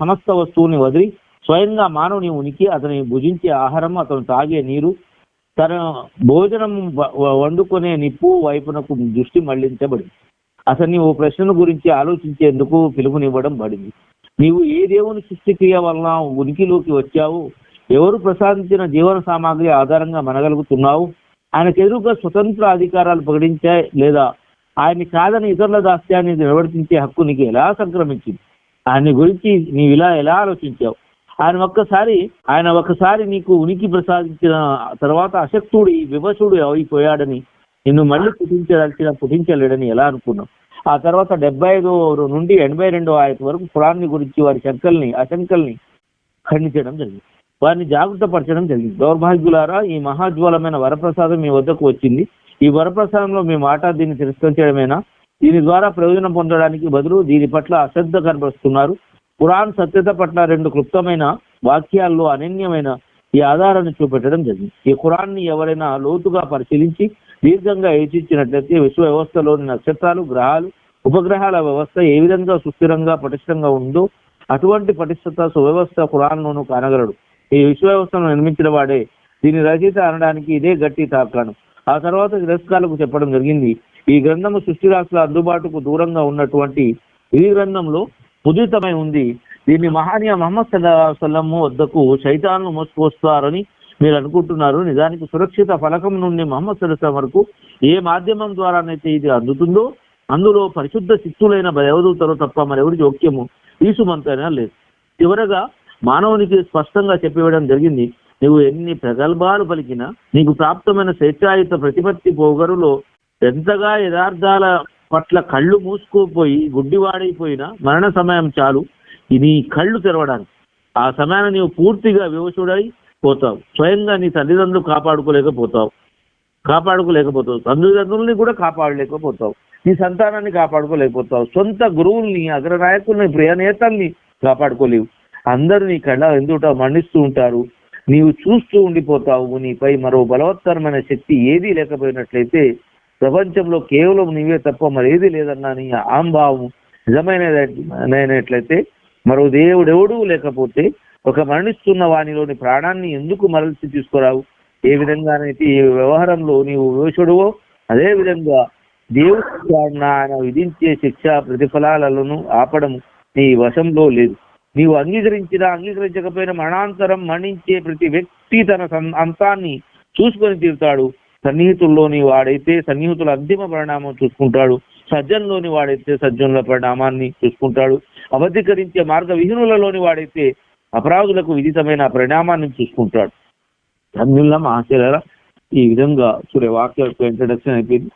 సమస్త వస్తువుని వదిలి స్వయంగా మానవుని ఉనికి, అతని భుజించే ఆహారం, అతను తాగే నీరు, తన భోజనం వండుకునే నిప్పు వైపునకు దృష్టి మళ్లించబడింది. అతన్ని ఓ ప్రశ్న గురించి ఆలోచించేందుకు పిలుపునివ్వడం పడింది. నీవు ఏ దేవుని సృష్టిక్రియ వలన ఉనికిలోకి వచ్చావు? ఎవరు ప్రసాదించిన జీవన సామాగ్రి ఆధారంగా మనగలుగుతున్నావు? ఆయనకు ఎదురుగా స్వతంత్ర అధికారాలు ప్రకటించాయి లేదా ఆయన్ని కాదని ఇతరుల దాస్యాన్ని నిర్వర్తించే హక్కు నీకు ఎలా సంక్రమించింది? ఆయన గురించి నీవు ఎలా ఆలోచించావు? ఆయన ఒక్కసారి నీకు ఉనికి ప్రసాదించిన తర్వాత అశక్తుడి వివశుడు అయిపోయాడని, నిన్ను మళ్ళీ పుట్టించలేడని ఎలా అనుకున్నావు? ఆ తర్వాత 75 నుండి 82 ఆయత వరకు ఖురాన్ని గురించి వారి అశంకల్ని ఖండించడం జరిగింది, వారిని జాగ్రత్త పరచడం జరిగింది. దౌర్భాగ్యులారా, ఈ మహాజ్వలమైన వరప్రసాదం మీ వద్దకు వచ్చింది. ఈ వరప్రసాదంలో మీ మాట దీన్ని తిరస్కరించడమేనా? దీని ద్వారా ప్రయోజనం పొందడానికి బదులు దీని పట్ల అశ్రద్ధ కనబరుస్తున్నారు. ఖురాన్ సత్యత పట్ల 2 క్లుప్తమైన వాక్యాల్లో అనన్యమైన ఈ ఆధారాన్ని చూపెట్టడం జరిగింది. ఈ ఖురాన్ని ఎవరైనా లోతుగా పరిశీలించి దీర్ఘంగా యోచించినట్లయితే విశ్వ వ్యవస్థలోని నక్షత్రాలు, గ్రహాలు, ఉపగ్రహాల వ్యవస్థ ఏ విధంగా సుస్థిరంగా పటిష్టంగా ఉందో అటువంటి పటిష్టత సువ్యవస్థ ఖురాన్లోనూ కానగలడు. ఈ విశ్వ వ్యవస్థను నిర్మించిన వాడే దీని రచయిత అనడానికి ఇదే గట్టి తార్కాణం. ఆ తర్వాత తిరస్కాలకు చెప్పడం జరిగింది, ఈ గ్రంథము సృష్టి రాశుల అందుబాటుకు దూరంగా ఉన్నటువంటి ఈ గ్రంథంలో ముద్రితమై ఉంది. దీన్ని మహానీయ మహమ్మద్ సల్లల్లాహు అలైహి వసల్లం వద్దకు శైతాన్లు మోసుకొస్తారని మీరు అనుకుంటున్నారు. నిజానికి సురక్షిత ఫలకం నుండి మహమ్మద్ సల్లల్లాహు అలైహి వసల్లం వరకు ఏ మాధ్యమం ద్వారానైతే ఇది అందుతుందో అందులో పరిశుద్ధ శిస్తులైన దేవదూతలు తప్ప మరెవరి జోక్యము ఈసుమంతైనా లేదు. చివరగా మానవునికి స్పష్టంగా చెప్పివ్వడం జరిగింది, నువ్వు ఎన్ని ప్రగల్భాలు పలికినా నీకు ప్రాప్తమైన స్వేచ్ఛాయుత ప్రతిపత్తి పొగరులో ఎంతగా యథార్థాల పట్ల కళ్ళు మూసుకుపోయి గుడ్డివాడైపోయినా మరణ సమయం చాలు నీ కళ్ళు తెరవడానికి. ఆ సమయాన్ని నీవు పూర్తిగా వివశుడై పోతావు. స్వయంగా నీ తల్లిదండ్రులు కాపాడుకోలేకపోతావు, తల్లిదండ్రుల్ని కూడా కాపాడలేకపోతావు, నీ సంతానాన్ని కాపాడుకోలేకపోతావు, సొంత గురువుల్ని, అగ్రనాయకుల్ని, ప్రియనేతల్ని కాపాడుకోలేవు. అందరూ నీ కళ్ళ ఎందుట మరణిస్తూ ఉంటారు, నీవు చూస్తూ ఉండిపోతావు. నీపై మరో బలవత్తరమైన శక్తి ఏదీ లేకపోయినట్లయితే, ప్రపంచంలో కేవలం నీవే తప్ప మరేది లేదన్నా నీ ఆంభావం నిజమైనట్లయితే, మరో దేవుడెవడూ లేకపోతే ఒక మరణిస్తున్న వానిలోని ప్రాణాన్ని ఎందుకు మరల్చి తీసుకురావు? ఏ విధంగానైతే ఈ వ్యవహారంలో నీవు వివశుడువో అదే విధంగా దేవుడు ఆయన విధించే శిక్ష ప్రతిఫలాలను ఆపడం నీ వశంలో లేదు. నీవు అంగీకరించినా అంగీకరించకపోయినా మరణాంతరం మరణించే ప్రతి వ్యక్తి తన అంతాన్ని చూసుకొని తీరుతాడు. సన్నిహితుల్లోని వాడైతే సన్నిహితుల అంతిమ పరిణామం చూసుకుంటాడు, సజ్జన్లోని వాడైతే సజ్జనుల పరిణామాన్ని చూసుకుంటాడు, అబద్ధీకరించే మార్గ విహీనులలోని వాడైతే అపరాధులకు విదితమైన పరిణామాన్ని చూసుకుంటాడు. అన్యుల్లా ఆశ్చర్యాల ఈ విధంగా సూర్య వాక్య ఇంట్రడక్షన్ అయిపోయింది.